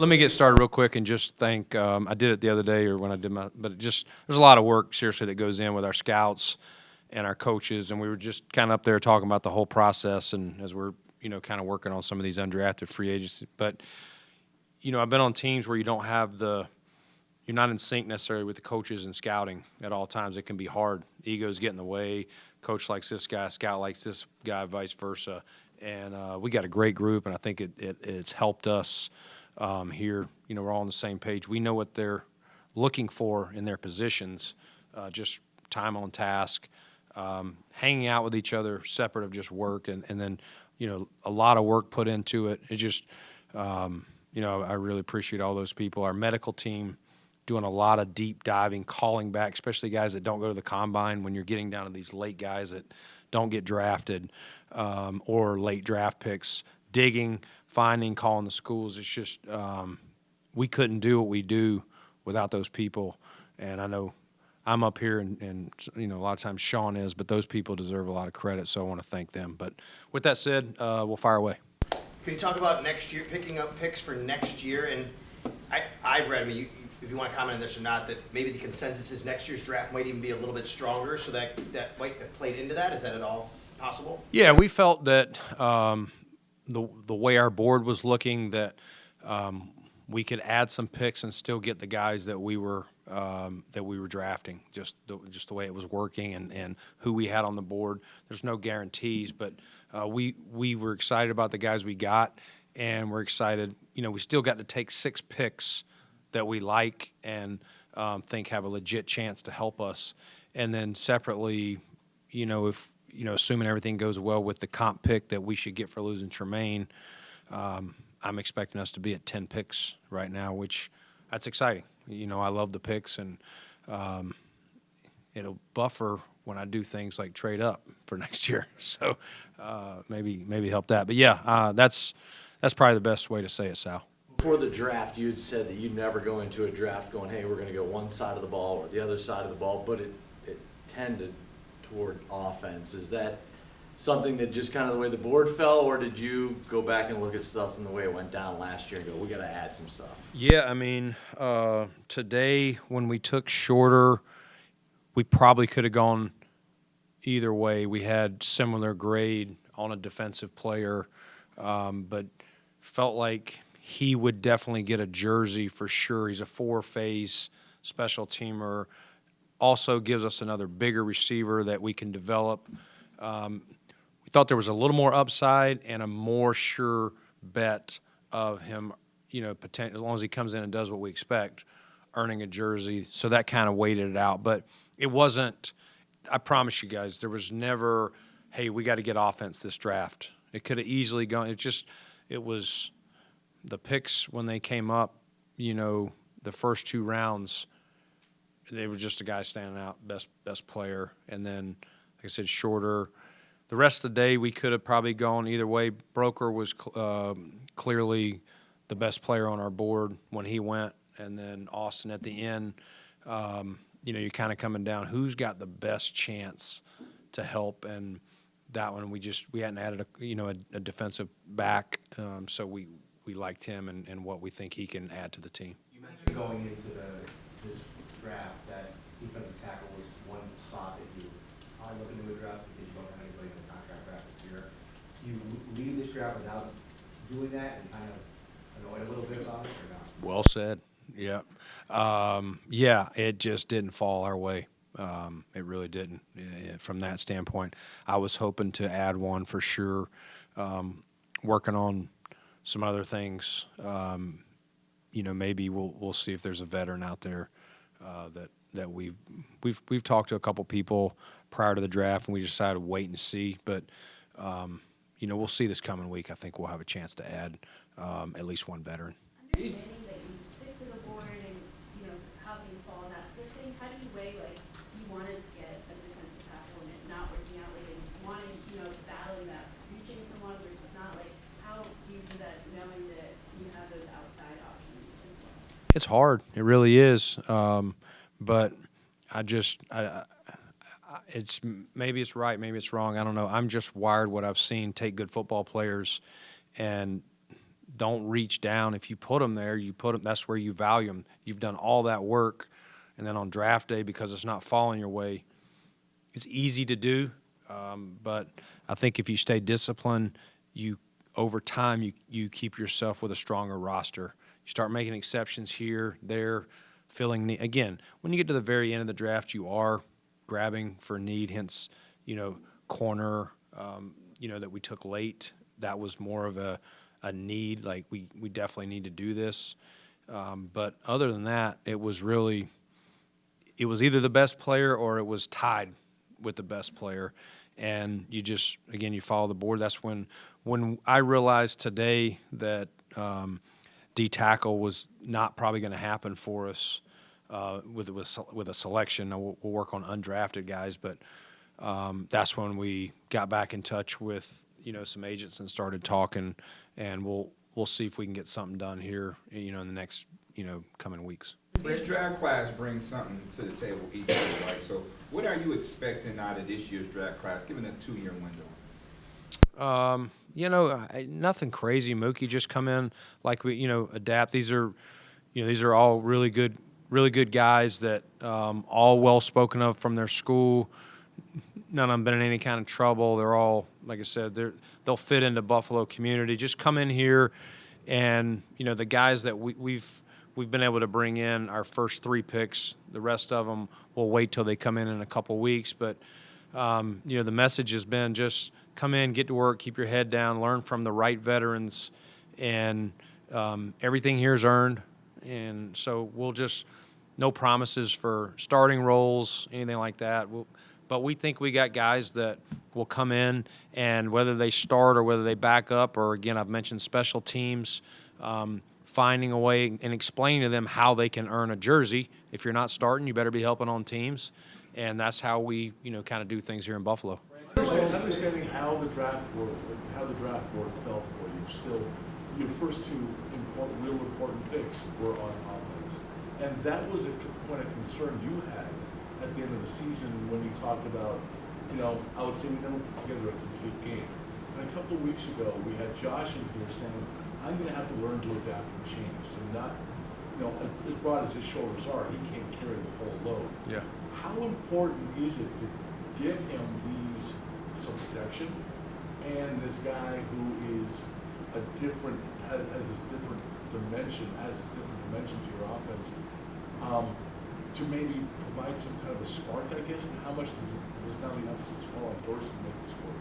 let me get started real quick and just thank. I did it the other day or when I did but there's a lot of work seriously that goes in with our scouts and our coaches, and we were just kind of up there talking about the whole process, and as we're kind of working on some of these undrafted free agents. But I've been on teams where you're not in sync necessarily with the coaches and scouting at all times. It can be hard. Egos get in the way. Coach likes this guy, scout likes this guy, vice versa. And we got a great group, and I think it's helped us here. We're all on the same page. We know what they're looking for in their positions, just time on task, hanging out with each other separate of just work, and then a lot of work put into it. It just I really appreciate all those people. Our medical team doing a lot of deep diving, calling back, especially guys that don't go to the combine when you're getting down to these late guys that don't get drafted or late draft picks, digging, finding, calling the schools. It's just we couldn't do what we do without those people. And I know I'm up here and a lot of times Sean is, but those people deserve a lot of credit, so I want to thank them. But with that said, we'll fire away. Can you talk about next year, picking up picks for next year? And I've read, if you want to comment on this or not, that maybe the consensus is next year's draft might even be a little bit stronger, so that might have played into that. Is that at all possible? Yeah, we felt that the way our board was looking, that we could add some picks and still get the guys that we were drafting. Just the way it was working and who we had on the board. There's no guarantees, but we were excited about the guys we got, and we're excited. We still got to take 6 picks that we like and think have a legit chance to help us. And then separately, if assuming everything goes well with the comp pick that we should get for losing Tremaine, I'm expecting us to be at 10 picks right now, which that's exciting. I love the picks, and it'll buffer when I do things like trade up for next year. So maybe help that. But yeah, that's probably the best way to say it, Sal. Before the draft, you had said that you'd never go into a draft going, hey, we're going to go one side of the ball or the other side of the ball, but it tended toward offense. Is that something that just kind of the way the board fell, or did you go back and look at stuff and the way it went down last year and go, we got to add some stuff? Yeah, today when we took Shorter, we probably could have gone either way. We had similar grade on a defensive player, but felt like he would definitely get a jersey for sure. He's a 4-phase special teamer. Also gives us another bigger receiver that we can develop. We thought there was a little more upside and a more sure bet of him, as long as he comes in and does what we expect, earning a jersey. So that kind of weighted it out. But it wasn't, I promise you guys, there was never, hey, we got to get offense this draft. It could have easily gone. It was the picks when they came up, the first 2 rounds, they were just a guy standing out, best player. And then, like I said, Shorter. The rest of the day, we could have probably gone either way. Broeker was clearly the best player on our board when he went. And then Austin at the end, you're kind of coming down. Who's got the best chance to help? And that one, we hadn't added a defensive back, so we liked him and what we think he can add to the team. You mentioned going into this draft that defensive tackle was one spot that you are looking to address because you don't have anybody in the contract draft this year. Do you leave this draft without doing that and kind of annoyed a little bit about it or not? Well said. Yeah. It just didn't fall our way. It really didn't. From that standpoint, I was hoping to add one for sure. Working on some other things. Maybe we'll see if there's a veteran out there that we've talked to a couple people prior to the draft, and we decided to wait and see. But we'll see this coming week. I think we'll have a chance to add at least one veteran. Understanding that you stick to the board and how things fall and that sort of thing, how do you weigh you wanted to get a defensive tackle and it not working out, and wanting battling that reaching for one versus not, how do you do that knowing that you have those outside options as well? It's hard. It really is. But maybe it's right, maybe it's wrong. I don't know. I'm just wired what I've seen take good football players and don't reach down. If you put them there, you put them. That's where you value them. You've done all that work, and then on draft day, because it's not falling your way, it's easy to do. But I think if you stay disciplined, over time you keep yourself with a stronger roster. You start making exceptions here, there, filling need. Again, when you get to the very end of the draft, you are grabbing for need. Hence, corner, that we took late. That was more of a need. Like we definitely need to do this. But other than that, it was either the best player or it was tied with the best player. And you just, again, you follow the board. That's when I realized today that D tackle was not probably going to happen for us with a selection. Now, we'll work on undrafted guys, but that's when we got back in touch with some agents and started talking, and we'll see if we can get something done here in the next coming weeks. This draft class brings something to the table each year, right? So what are you expecting out of this year's draft class, given a 2-year window? Nothing crazy. Mookie just come in like we, adapt. These are all really good guys that all well spoken of from their school. None of them been in any kind of trouble. They're all, like I said, they'll fit into Buffalo community. Just come in here, and the guys that we've been able to bring in our first 3 picks. The rest of them will wait till they come in a couple weeks. But the message has been just come in, get to work, keep your head down, learn from the right veterans, and everything here is earned. And so we'll just no promises for starting roles, anything like that. But we think we got guys that will come in, and whether they start or whether they back up, or again, I've mentioned special teams, finding a way and explaining to them how they can earn a jersey. If you're not starting, you better be helping on teams, and that's how we, kind of do things here in Buffalo. Understanding how the draft board felt for you. Still, your first 2 real important picks were on offense, and that was a point of concern you had at the end of the season when you talked about, I would say we never put together a complete game. And a couple of weeks ago, we had Josh in here saying, I'm going to have to learn to adapt and change. So not, as broad as his shoulders are, he can't carry the whole load. Yeah. How important is it to give him some protection, and this guy who is has this different dimension to your offense, to maybe provide some kind of a spark, I guess? And how much does now the emphasis fall on Dorsey to make this work?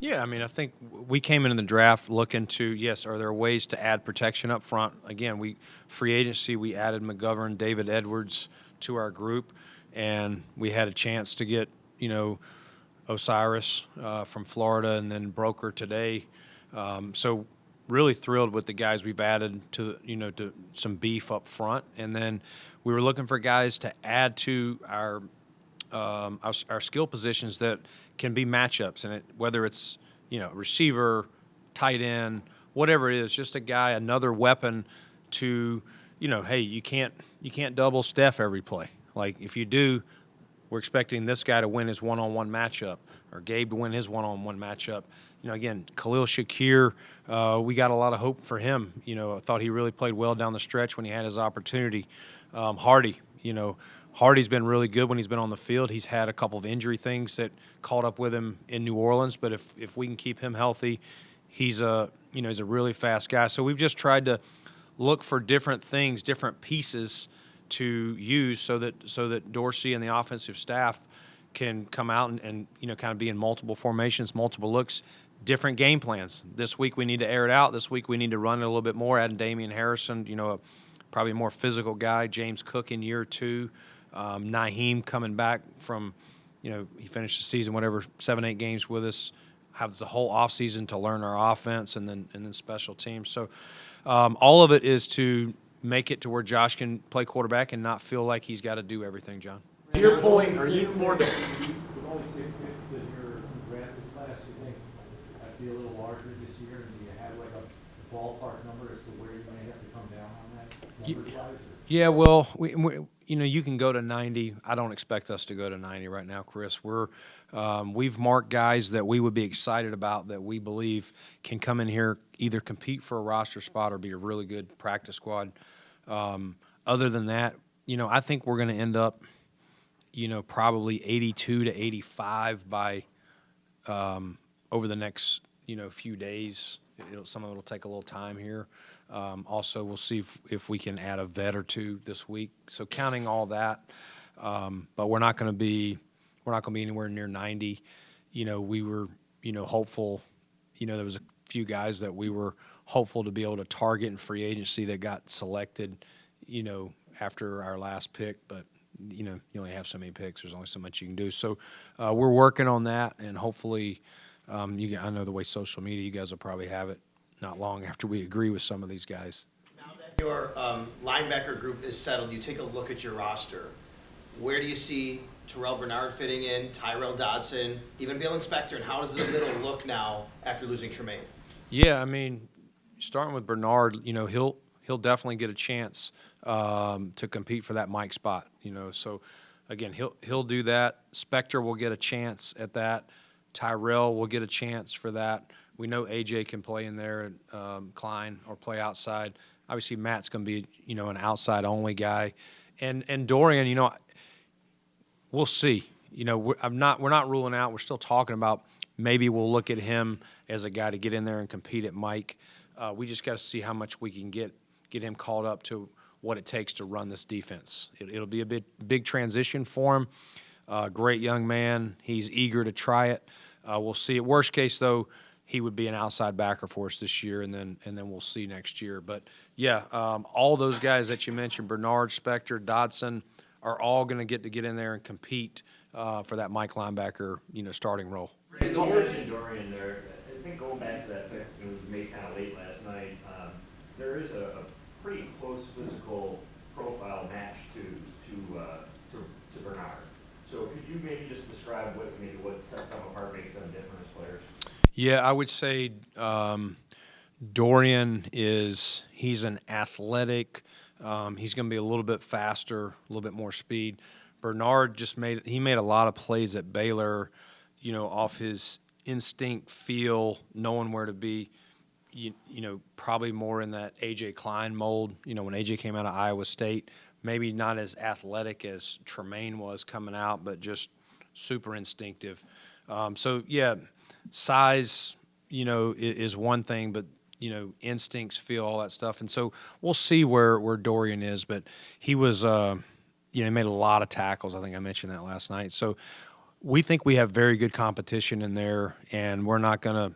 Yeah, I think we came into the draft looking to, yes, are there ways to add protection up front? Again, free agency, we added McGovern, David Edwards to our group, and we had a chance to get, Osiris from Florida, and then Broeker today. So really thrilled with the guys we've added to some beef up front, and then we were looking for guys to add to our skill positions that can be matchups, and whether it's receiver, tight end, whatever it is, just a guy, another weapon to hey, you can't double Steph every play. Like if you do, we're expecting this guy to win his one-on-one matchup, or Gabe to win his one-on-one matchup. Again, Khalil Shakir, we got a lot of hope for him. I thought he really played well down the stretch when he had his opportunity. Hardy, Hardy's been really good when he's been on the field. He's had a couple of injury things that caught up with him in New Orleans, but if we can keep him healthy, he's a really fast guy. So we've just tried to look for different things, different pieces to use so that Dorsey and the offensive staff can come out and kind of be in multiple formations, multiple looks, different game plans. This week we need to air it out. This week we need to run it a little bit more, adding Damian Harrison, probably a more physical guy, James Cook in year 2, Naheem coming back from, he finished the season, 7-8 games with us, has the whole offseason to learn our offense, and then special teams. So all of it is to make it to where Josh can play quarterback and not feel like he's got to do everything, John. To your point, are you more With only 6 picks, does your drafted class, you think, have to be a little larger this year? And do you have like a ballpark number as to where you may have to come down on that numbers-wise? Yeah, well, you can go to 90. I don't expect us to go to 90 right now, Chris. We've marked guys that we would be excited about that we believe can come in here, either compete for a roster spot or be a really good practice squad. Other than that, I think we're going to end up, probably 82 to 85 by over the next, few days. Some of it will take a little time here. Also, we'll see if we can add a vet or two this week. So counting all that, but we're not going to be anywhere near 90. We were hopeful. There was a few guys that we were hopeful to be able to target in free agency that got selected. After our last pick, but you only have so many picks. There's only so much you can do. So we're working on that, and hopefully, I know the way social media, you guys will probably have it not long after we agree with some of these guys. Now that your linebacker group is settled, you take a look at your roster. Where do you see Terrell Bernard fitting in, Tyrell Dodson, even Bill Inspector, and how does the middle look now after losing Tremaine? Yeah, I mean, starting with Bernard, he'll definitely get a chance to compete for that Mike spot. So again, he'll do that. Spector will get a chance at that. Tyrell will get a chance for that. We know AJ can play in there, Klein, or play outside. Obviously, Matt's going to be an outside only guy, and Dorian, we'll see. We're not ruling out. We're still talking about maybe we'll look at him as a guy to get in there and compete at Mike. We just got to see how much we can get him called up to what it takes to run this defense. It'll be a big transition for him. Great young man. He's eager to try it. We'll see. At worst case, though, he would be an outside backer for us this year, and then we'll see next year. But yeah, all those guys that you mentioned, Bernard, Spector, Dodson, are all going to get in there and compete for that Mike linebacker, starting role. You mentioned Dorian there. I think going back to that pick, it was made kind of late last night. There is a pretty close physical profile match to Bernard. So could you maybe just describe what sets them apart, makes them different as players? Yeah, I would say Dorian he's an athletic. He's going to be a little bit faster, a little bit more speed. Bernard made a lot of plays at Baylor, off his instinct, feel, knowing where to be. Probably more in that AJ Klein mold. When AJ came out of Iowa State, maybe not as athletic as Tremaine was coming out, but just super instinctive. So yeah, size, is one thing, but instincts, feel, all that stuff. And so we'll see where Dorian is, but he was, he made a lot of tackles. I think I mentioned that last night. So we think we have very good competition in there, and we're not going to,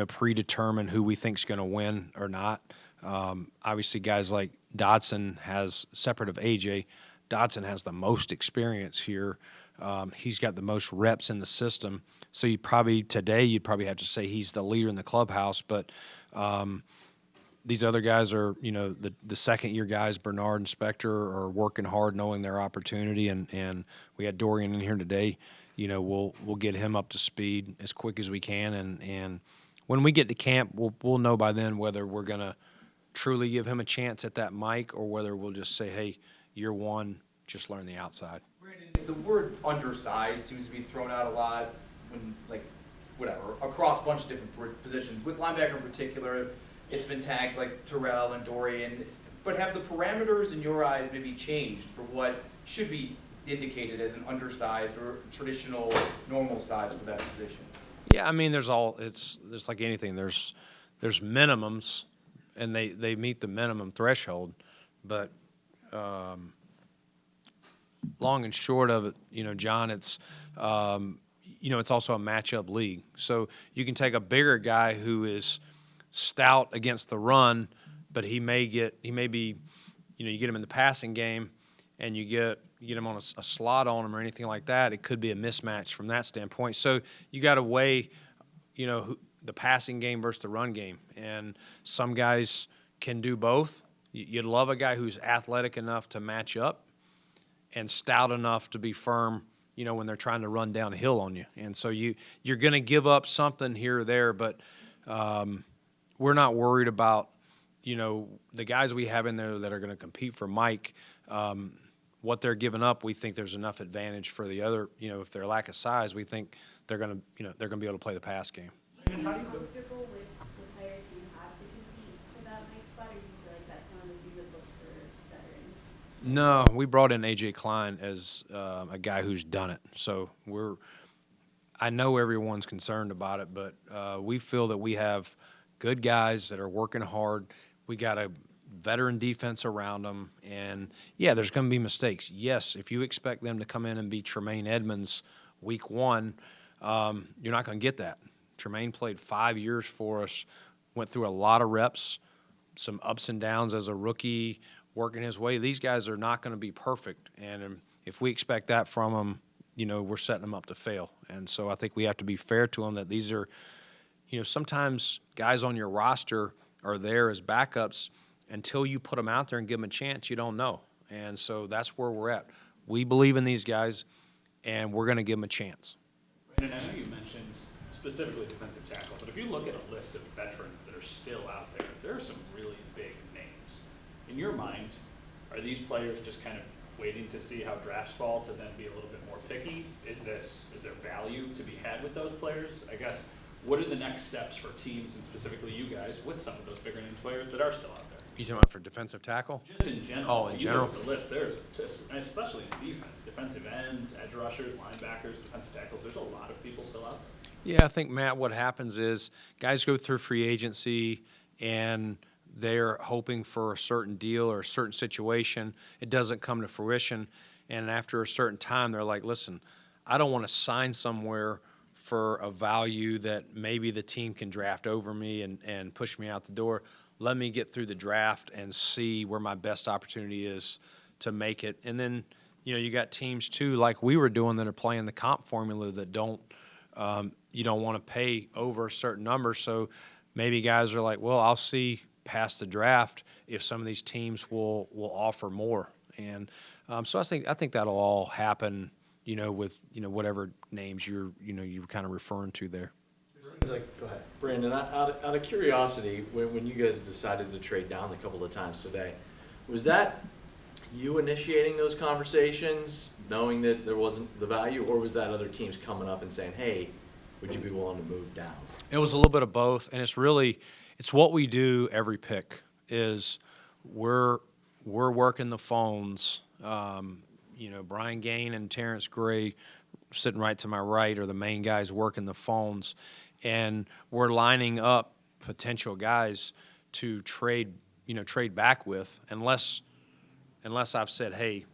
predetermine who we think's going to win or not. Obviously, guys like Dodson has, separate of AJ, Dodson has the most experience here. He's got the most reps in the system. So you'd probably have to say he's the leader in the clubhouse. But these other guys are, the second-year guys, Bernard and Spector, are working hard, knowing their opportunity. And we had Dorian in here today. We'll get him up to speed as quick as we can. And when we get to camp, we'll know by then whether we're going to truly give him a chance at that mic or whether we'll just say, hey, year one, just learn the outside. Brandon, the word undersized seems to be thrown out a lot when, across a bunch of different positions. With linebacker in particular, it's been tagged like Terrell and Dorian. But have the parameters in your eyes maybe changed for what should be indicated as an undersized or traditional normal size for that position? Yeah, I mean, there's like anything. There's minimums, and they meet the minimum threshold, but long and short of it, John, it's it's also a matchup league. So you can take a bigger guy who is stout against the run, but you get him in the passing game, and you get him on a slot on him or anything like that. It could be a mismatch from that standpoint. So you got to weigh, the passing game versus the run game, and some guys can do both. You'd love a guy who's athletic enough to match up and stout enough to be firm, when they're trying to run downhill on you. And so you're going to give up something here or there, but we're not worried about, the guys we have in there that are going to compete for Mike. what they're giving up, we think there's enough advantage for the other. If they're lack of size, we think they're going to be able to play the pass game. Are you comfortable with the players you have to compete for that next spot, or do you feel like that's one of the you would look for veterans? No, we brought in A.J. Klein as a guy who's done it. So I know everyone's concerned about it, but we feel that we have good guys that are working hard. We got a veteran defense around them, and yeah, there's going to be mistakes. Yes, if you expect them to come in and be Tremaine Edmonds week one, you're not going to get that. Tremaine played 5 years for us, went through a lot of reps, some ups and downs as a rookie, working his way. These guys are not going to be perfect, and if we expect that from them, we're setting them up to fail. And so I think we have to be fair to them that these are, sometimes guys on your roster are there as backups. Until you put them out there and give them a chance, you don't know. And so that's where we're at. We believe in these guys, and we're going to give them a chance. And I know you mentioned specifically defensive tackle, but if you look at a list of veterans that are still out there are some really big names. In your mind, are these players just kind of waiting to see how drafts fall to then be a little bit more picky? Is there value to be had with those players? I guess, what are the next steps for teams, and specifically you guys, with some of those bigger name players that are still out there? You talking about for defensive tackle? Just in general. Oh, in general? You look at the list, there's, especially in defense, defensive ends, edge rushers, linebackers, defensive tackles, there's a lot of people still out there. Yeah, I think, Matt, what happens is guys go through free agency and they're hoping for a certain deal or a certain situation. It doesn't come to fruition. And after a certain time, they're like, listen, I don't want to sign somewhere for a value that maybe the team can draft over me and push me out the door. Let me get through the draft and see where my best opportunity is to make it. And then, you got teams too, like we were doing, that are playing the comp formula that you don't want to pay over a certain number. So maybe guys are like, well, I'll see past the draft if some of these teams will offer more. And so I think that'll all happen, with whatever names you're kind of referring to there. Seems like, go ahead. Brandon, out of curiosity, when you guys decided to trade down a couple of times today, was that you initiating those conversations, knowing that there wasn't the value, or was that other teams coming up and saying, hey, would you be willing to move down? It was a little bit of both, and it's what we do every pick is we're working the phones. Brian Gaine and Terrence Gray sitting right to my right are the main guys working the phones, and we're lining up potential guys to trade back with, unless I've said, hey,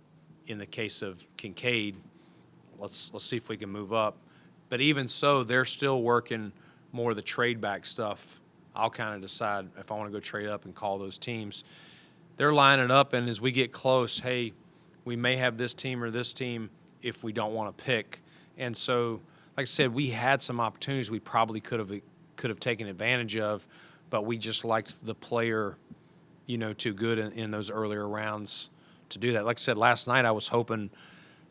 in the case of Kincaid, let's see if we can move up. But even so, they're still working more of the trade back stuff. I'll kind of decide if I want to go trade up and call those teams. They're lining up, and as we get close, hey, we may have this team or this team if we don't want to pick. And so, like I said, we had some opportunities we probably could have taken advantage of, but we just liked the player, too good in those earlier rounds to do that. Like I said, last night I was hoping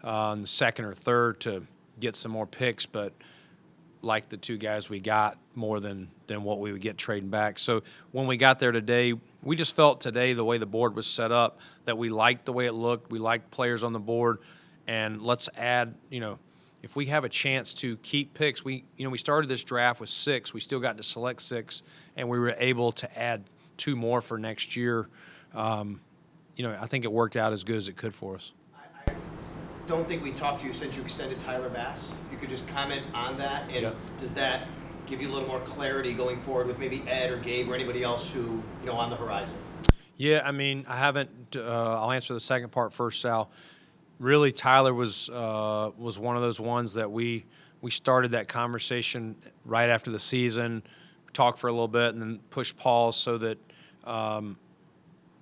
in the second or third to get some more picks, but like the two guys we got more than what we would get trading back. So when we got there today, we just felt today the way the board was set up that we liked the way it looked. We liked players on the board, and let's add, if we have a chance to keep picks, we started this draft with 6. We still got to select 6, and we were able to add 2 more for next year. I think it worked out as good as it could for us. I don't think we talked to you since you extended Tyler Bass. You could just comment on that, and Yep. Does that give you a little more clarity going forward with maybe Ed or Gabe or anybody else who, on the horizon? Yeah, I mean, I haven't. I'll answer the second part first, Sal. Really, Tyler was one of those ones that we started that conversation right after the season, talked for a little bit, and then pushed pause so that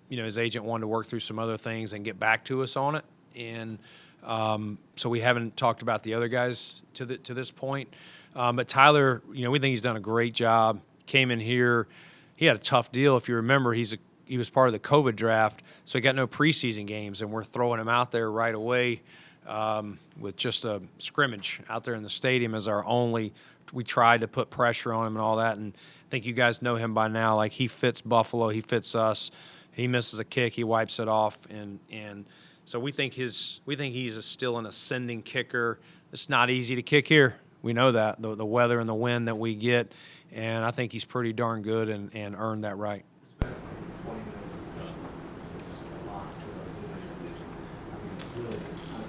his agent wanted to work through some other things and get back to us on it. And so we haven't talked about the other guys to this point. But Tyler, we think he's done a great job. Came in here, he had a tough deal. If you remember, he was part of the COVID draft, so he got no preseason games, and we're throwing him out there right away with just a scrimmage out there in the stadium as our only. We tried to put pressure on him and all that, and I think you guys know him by now. Like, he fits Buffalo, he fits us. He misses a kick, he wipes it off, and So we think he's still an ascending kicker. It's not easy to kick here. We know that the weather and the wind that we get, and I think he's pretty darn good and earned that right. It's been 20 minutes, just a lot for us. I mean, it's really strong.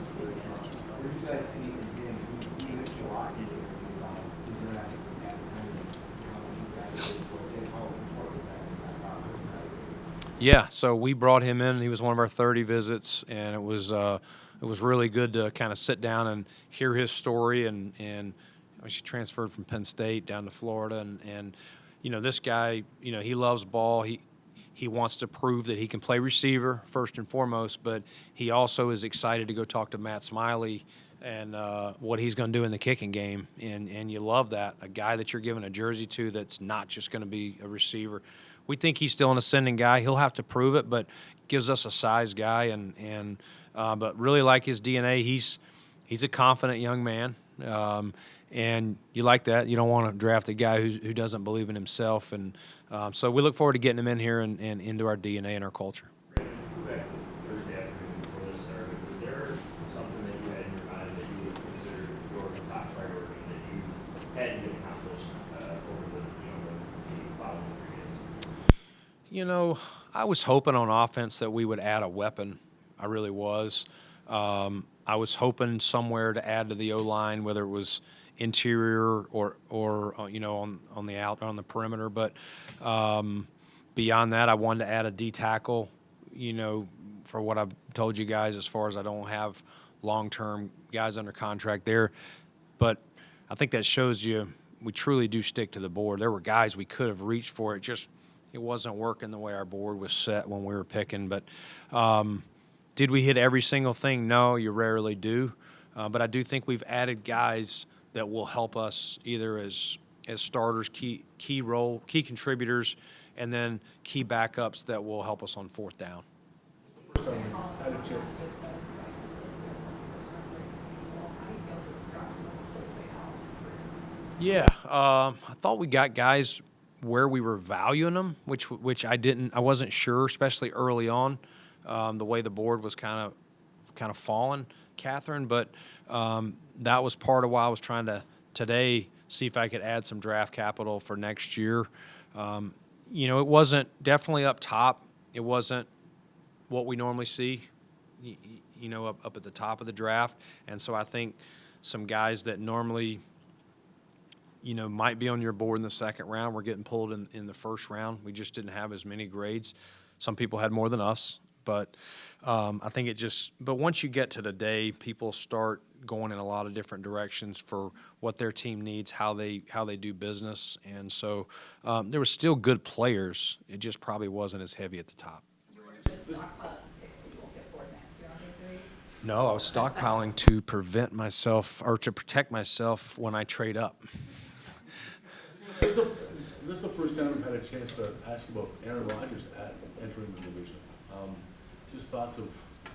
Where do you guys see him being? He mentioned a lot, he's interacting with that, how much he's actually, how important is that in that process? Yeah, so we brought him in. He was one of our 30 visits, and it was really good to kind of sit down and hear his story. And she transferred from Penn State down to Florida, and this guy, he loves ball. He wants to prove that he can play receiver first and foremost, but he also is excited to go talk to Matt Smiley and what he's going to do in the kicking game. And you love that, a guy that you're giving a jersey to that's not just going to be a receiver. We think he's still an ascending guy. He'll have to prove it, but gives us a size guy, but really like his DNA. He's a confident young man, and you like that. You don't want to draft a guy who doesn't believe in himself, and so we look forward to getting him in here and into our DNA and our culture. Brandon, go back to Thursday afternoon before this started. Was there something that you had in your mind that you would consider your top priority that you hadn't been accomplished over the following 3 days? I was hoping on offense that we would add a weapon. I really was. I was hoping somewhere to add to the O-line, whether it was interior or on the perimeter. But beyond that, I wanted to add a D tackle. For what I've told you guys, as far as I don't have long-term guys under contract there, but I think that shows you we truly do stick to the board. There were guys we could have reached for. It wasn't working the way our board was set when we were picking. But did we hit every single thing? No, you rarely do. But I do think we've added guys that will help us either as starters, key contributors, and then key backups that will help us on fourth down. First time we had a chance. Yeah, I thought we got guys where we were valuing them, which I wasn't sure, especially early on, the way the board was kind of falling, Catherine. But that was part of why I was trying to today see if I could add some draft capital for next year. It wasn't definitely up top. It wasn't what we normally see, up at the top of the draft. And so I think some guys that normally might be on your board in the second round. We're getting pulled in the first round. We just didn't have as many grades. Some people had more than us, but I think but once you get to the day, people start going in a lot of different directions for what their team needs, how they do business. And so there were still good players. It just probably wasn't as heavy at the top. No, I was stockpiling to prevent myself or to protect myself when I trade up. This is the first time I've had a chance to ask about Aaron Rodgers entering the division. Just thoughts of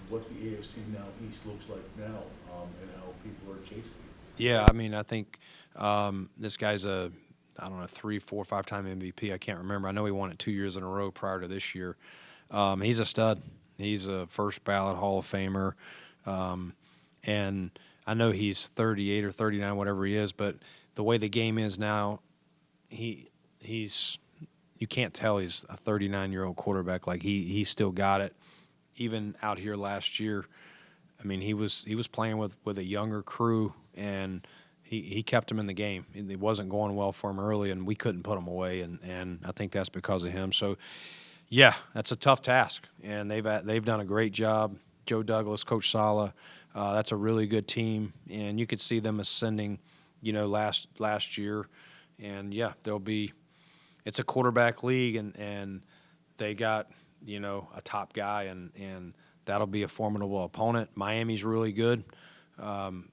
what the AFC now East looks like now, and how people are chasing it. Yeah, I think this guy's a 3, 4, 5-time MVP. I can't remember. I know he won it 2 years in a row prior to this year. He's a stud. He's a first ballot Hall of Famer, and I know he's 38 or 39, whatever he is. But the way the game is now, he's you can't tell he's a 39-year-old quarterback. Like he still got it. Even out here last year, he was playing with a younger crew, and he kept him in the game. It wasn't going well for him early, and we couldn't put him away, and I think that's because of him. So, yeah, that's a tough task, and they've done a great job. Joe Douglas, Coach Sala, that's a really good team, and you could see them ascending, last year. And, yeah, it's a quarterback league, and they got, a top guy, and that'll be a formidable opponent. Miami's really good.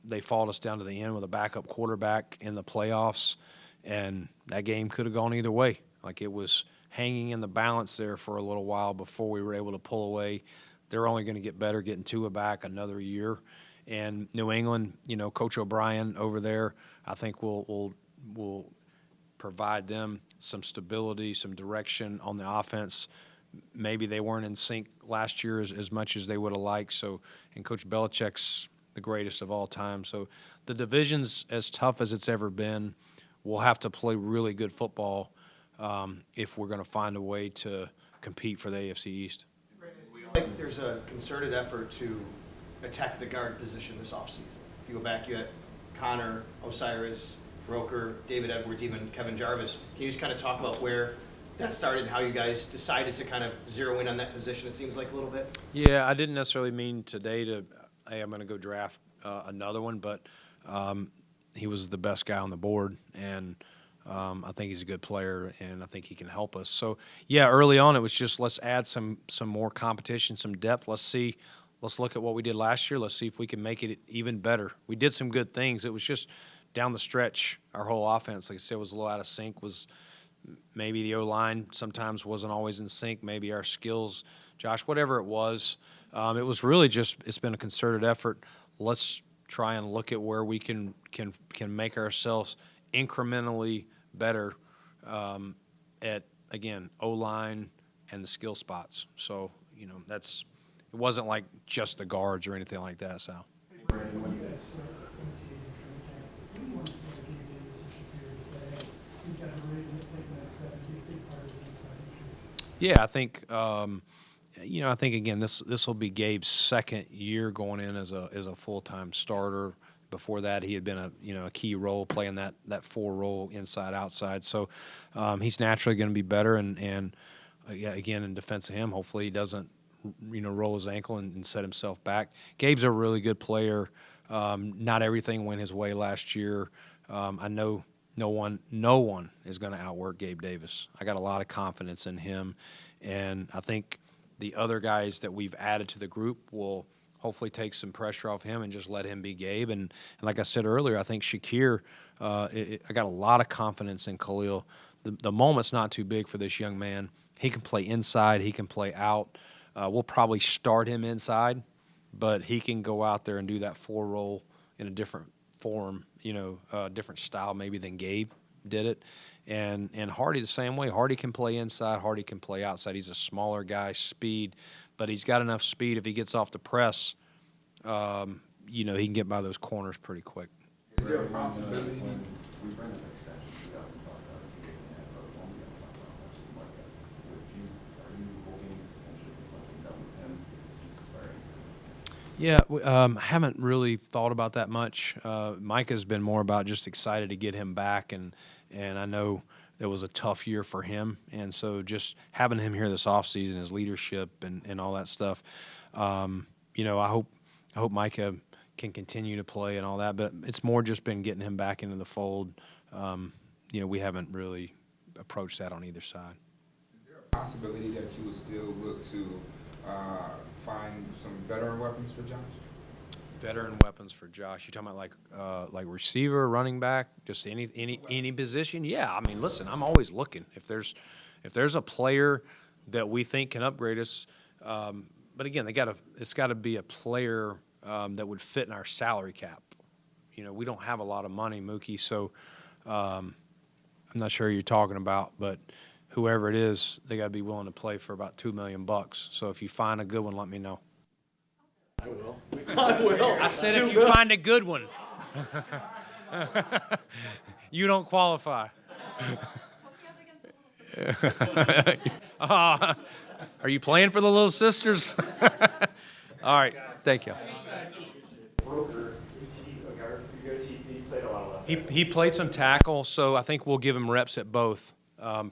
They fought us down to the end with a backup quarterback in the playoffs, and that game could have gone either way. Like, it was hanging in the balance there for a little while before we were able to pull away. They're only going to get better getting Tua back another year. And New England, Coach O'Brien over there, I think will provide them some stability, some direction on the offense, maybe they weren't in sync last year as much as they would have liked. So, and Coach Belichick's the greatest of all time. So the division's as tough as it's ever been. We'll have to play really good football if we're going to find a way to compete for the AFC East. Like there's a concerted effort to attack the guard position this offseason. If you go back, you had Connor, Osiris, Broeker, David Edwards, even Kevin Jarvis. Can you just kind of talk about where that started and how you guys decided to kind of zero in on that position, it seems like a little bit? Yeah, I didn't necessarily mean today to, hey, I'm going to go draft another one, but he was the best guy on the board, and I think he's a good player, and I think he can help us. So, yeah, early on it was just let's add some more competition, some depth. Let's look at what we did last year. Let's see if we can make it even better. We did some good things. It was just down the stretch, our whole offense, like I said, was a little out of sync. Was maybe the O-line sometimes wasn't always in sync. Maybe our skills, Josh, whatever it was really just, it's been a concerted effort. Let's try and look at where we can make ourselves incrementally better at, again, O-line and the skill spots. So, you know, it wasn't like just the guards or anything like that, Sal. Yeah, I think I think again this will be Gabe's second year going in as a full-time starter. Before that, he had been a key role playing that 4 role inside outside. So he's naturally going to be better. And yeah, again, in defense of him, hopefully he doesn't roll his ankle and set himself back. Gabe's a really good player. Not everything went his way last year. I know no one is going to outwork Gabe Davis. I got a lot of confidence in him, and I think the other guys that we've added to the group will hopefully take some pressure off him and just let him be Gabe. And like I said earlier, I think Shakir, I got a lot of confidence in Khalil. The moment's not too big for this young man. He can play inside. He can play out. We'll probably start him inside, but he can go out there and do that 4 role in a different form, different style maybe than Gabe did it. And Hardy the same way. Hardy can play inside. Hardy can play outside. He's a smaller guy, speed, but he's got enough speed if he gets off the press, he can get by those corners pretty quick. Is there a possibility? When we bring up extensions, we haven't talked about it, we didn't have, but won't be able to talk about much as like that. Are you hoping potentially for something done with him? Yeah, I haven't really thought about that much. Micah's been more about just excited to get him back, and I know it was a tough year for him, and so just having him here this offseason, his leadership and all that stuff, I hope Micah can continue to play and all that, but it's more just been getting him back into the fold. We haven't really approached that on either side. Is there a possibility that you would still look to find some veteran weapons for Josh? Veteran weapons for Josh. You talking about like receiver, running back, just any position? Yeah, I mean, listen, I'm always looking. If there's a player that we think can upgrade us, but again, it's got to be a player that would fit in our salary cap. We don't have a lot of money, Mookie, so I'm not sure who you're talking about, but whoever it is, they got to be willing to play for about $2 million. So if you find a good one, let me know. I will. I will. I said if you find a good one. You don't qualify. Are you playing for the Little Sisters? All right. Thank you. Broeker, is he a guard for you guys? He played a lot of left. He played some tackle, so I think we'll give him reps at both.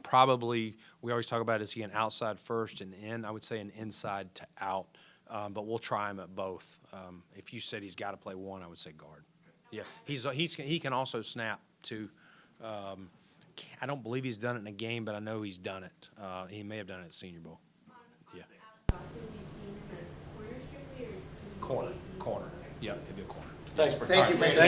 Probably, we always talk about, is he an outside first and in? I would say an inside to out, but we'll try him at both. If you said he's got to play one, I would say guard. Yeah, he can also snap too. I don't believe he's done it in a game, but I know he's done it. He may have done it at Senior Bowl. Yeah. Corner. Yeah, it'd be a corner. Thanks, Brandon. Thank you, Brandon.